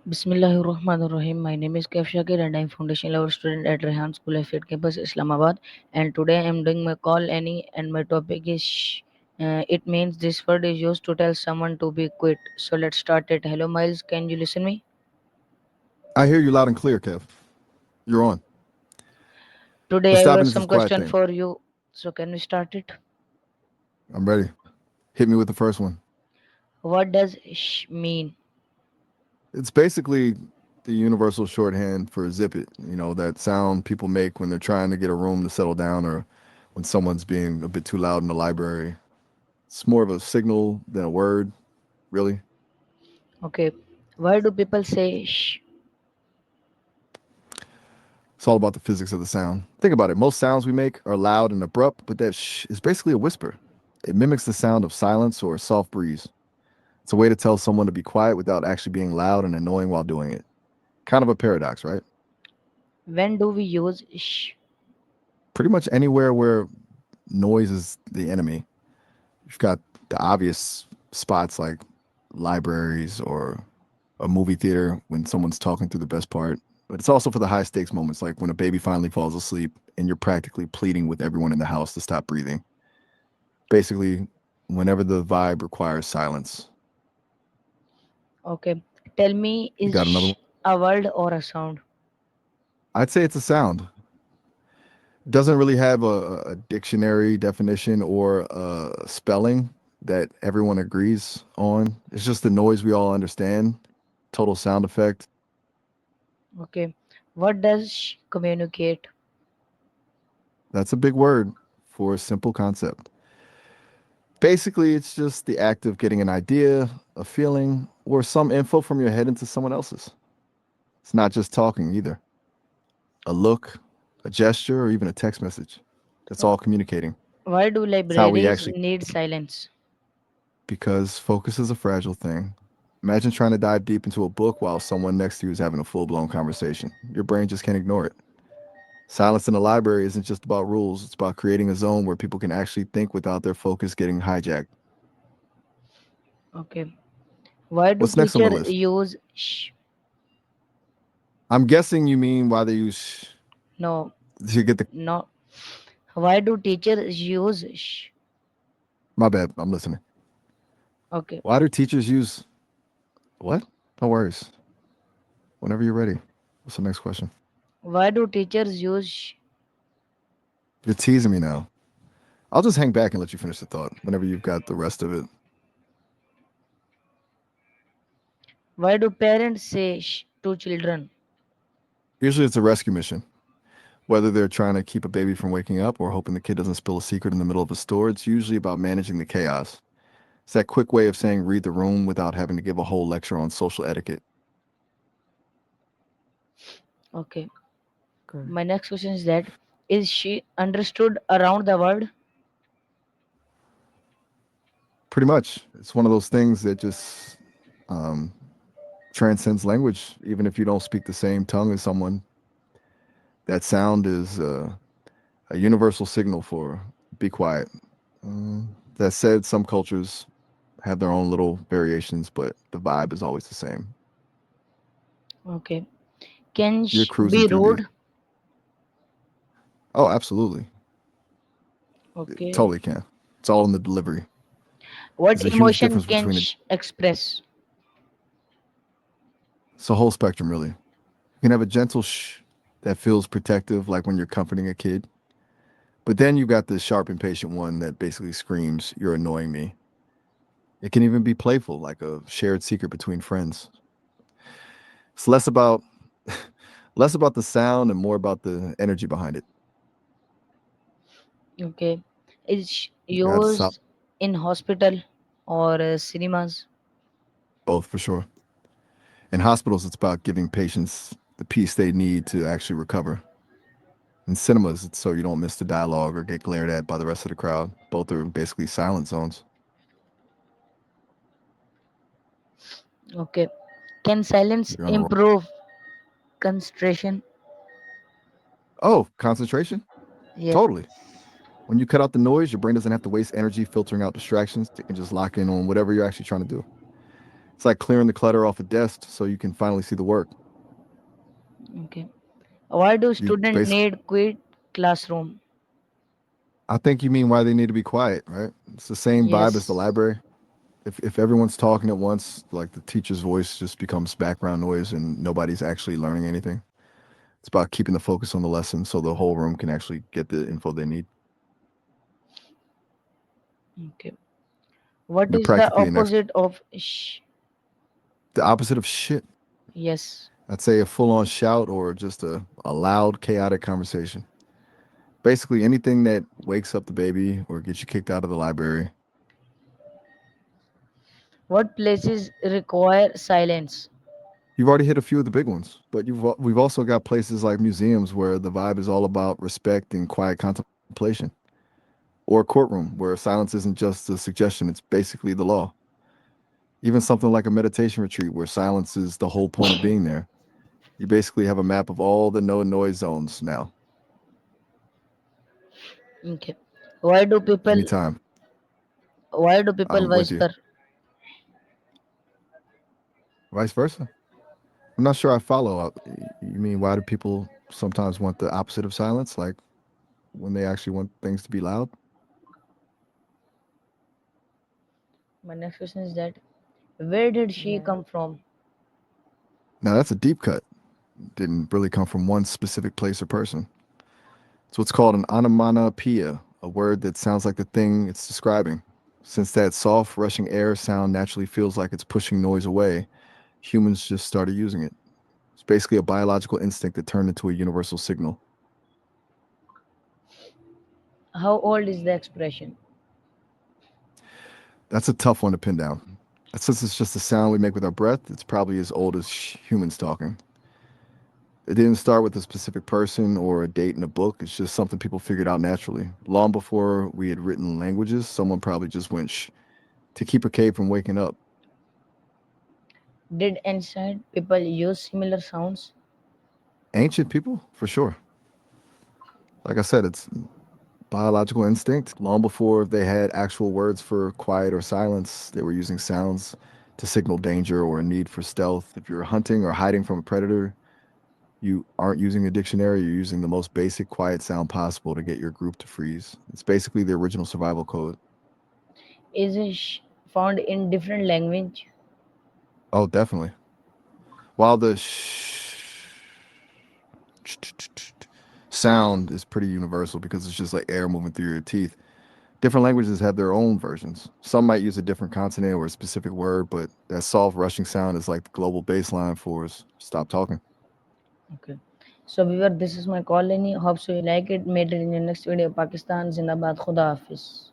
Bismillahirrahmanirrahim. My name is Kaif Shakir and I'm foundation level student at Rehan School Affiliate Campus, Islamabad. And today I'm doing my call Annie and my topic is Shh. It means this word is used to tell someone to be quiet. So let's start it. Hello Miles, can you listen me? I hear you loud and clear, Kev. You're on. Today What's I got stopping is this some quiet question thing. for you. So can we start it? I'm ready. Hit me with the first one. What does Shh mean? It's basically the universal shorthand for zip it. You know, that sound people make when they're trying to get a room to settle down or when someone's being a bit too loud in the library. It's more of a signal than a word, really. Okay. Why do people say Shh? It's all about the physics of the sound. Think about it. Most sounds we make are loud and abrupt, but that shh is basically a whisper. It mimics the sound of silence or a soft breeze. It's a way to tell someone to be quiet without actually being loud and annoying while doing it. Kind of a paradox, right? When do we use Shh? Pretty much anywhere where noise is the enemy. You've got the obvious spots like libraries or a movie theater when someone's talking through the best part. But it's also for the high stakes moments, like when a baby finally falls asleep and you're practically pleading with everyone in the house to stop breathing. Basically, whenever the vibe requires silence. Okay. Tell me, You is got another Shh one? a word or a sound? I'd say it's a sound. Doesn't really have a dictionary definition or a spelling that everyone agrees on. It's just the noise we all understand. Total sound effect. Okay. What does Shh communicate? That's a big word for a simple concept. Basically, it's just the act of getting an idea, a feeling, or some info from your head into someone else's. It's not just talking either. A look, a gesture, or even a text message. That's all communicating. Why do It's how we libraries actually, need silence? because focus is a fragile thing. Imagine trying to dive deep into a book while someone next to you is having a full blown conversation. Your brain just can't ignore it. Silence in the library isn't just about rules, it's about creating a zone where people can actually think without their focus getting hijacked. Okay. Why do What's next on the teachers list? use shh? I'm guessing you mean why they use No, to get the. no. Why do teachers use shh? My bad, I'm listening. Okay. Why do teachers use what? No worries. Whenever you're ready. What's the next question? Why do teachers use shh? You're teasing me now. I'll just hang back and let you finish the thought whenever you've got the rest of it. Why do parents say shh to children? Usually it's a rescue mission. Whether they're trying to keep a baby from waking up or hoping the kid doesn't spill a secret in the middle of a store, it's usually about managing the chaos. It's that quick way of saying read the room without having to give a whole lecture on social etiquette. Okay. Okay. My next question is that is she understood around the world? Pretty much. It's one of those things that just um, transcends language. Even if you don't speak the same tongue as someone, that sound is a universal signal for be quiet. That said, some cultures have their own little variations, but the vibe is always the same. Okay. Can You're shh cruising be through these. rude? Oh, absolutely. It Okay. totally can. It's all in the delivery. What There's a huge emotion difference can between it. shh express? It's a whole spectrum, really. You can have a gentle shh that feels protective, like when you're comforting a kid. But then you've got the sharp, impatient one that basically screams, "You're annoying me." It can even be playful, like a shared secret between friends. It's less about the sound and more about the energy behind it. Okay. Is shh You got to used in hospital or cinemas? both for sure. In hospitals, it's about giving patients the peace they need to actually recover. In cinemas, it's so you don't miss the dialogue or get glared at by the rest of the crowd. Both are basically silent zones. Okay. Can silence You're on a roll. improve concentration? Oh, concentration? Yep. Totally. When you cut out the noise, your brain doesn't have to waste energy filtering out distractions. It can just lock in on whatever you're actually trying to do. It's like clearing the clutter off a desk so you can finally see the work. Okay. Why do You students basically, need quiet classroom? I think you mean why they need to be quiet, right? It's the same vibe as the Yes. library. If everyone's talking at once, like the teacher's voice just becomes background noise and nobody's actually learning anything. It's about keeping the focus on the lesson so the whole room can actually get the info they need. Okay. What You're is the practically an expert. opposite of shh? The opposite of shit. Yes. I'd say a full on shout or just a loud, chaotic conversation. Basically, anything that wakes up the baby or gets you kicked out of the library. What places require silence? You've already hit a few of the big ones, but we've also got places like museums where the vibe is all about respect and quiet contemplation, or a courtroom where silence isn't just a suggestion, it's basically the law. Even something like a meditation retreat where silence is the whole point of being there. You basically have a map of all the no noise zones now, Okay. Why do people anytime. I'm with you. whisper? Vice versa. I'm not sure I follow. You mean why do people sometimes want the opposite of silence, like when they actually want things to be loud? My next question is that where did she come from? Now that's a deep cut. Didn't really come from one specific place or person. It's what's called an onomatopoeia, a word that sounds like the thing it's describing. Since that soft, rushing air sound naturally feels like it's pushing noise away, humans just started using it. It's basically a biological instinct that turned into a universal signal. How old is the expression? That's a tough one to pin down. Since it's just a sound we make with our breath, it's probably as old as humans talking. It didn't start with a specific person or a date in a book. It's just something people figured out naturally. Long before we had written languages, someone probably just went shh to keep a cave from waking up. Did ancient people use similar sounds? Ancient people, for sure. Like I said, it's biological instinct. Long before they had actual words for quiet or silence, they were using sounds to signal danger or a need for stealth. If you're hunting or hiding from a predator, you aren't using a dictionary, you're using the most basic quiet sound possible to get your group to freeze. It's basically the original survival code. Is found in different language? Oh, definitely. While the sound is pretty universal because it's just like air moving through your teeth, different languages have their own versions. Some might use a different consonant or a specific word, but that soft rushing sound is like the global baseline for us. Stop talking. Okay. So viewer, this is my colony. Hope so you like it. Made it in your next video. Pakistan Zindabad. Khuda Hafiz.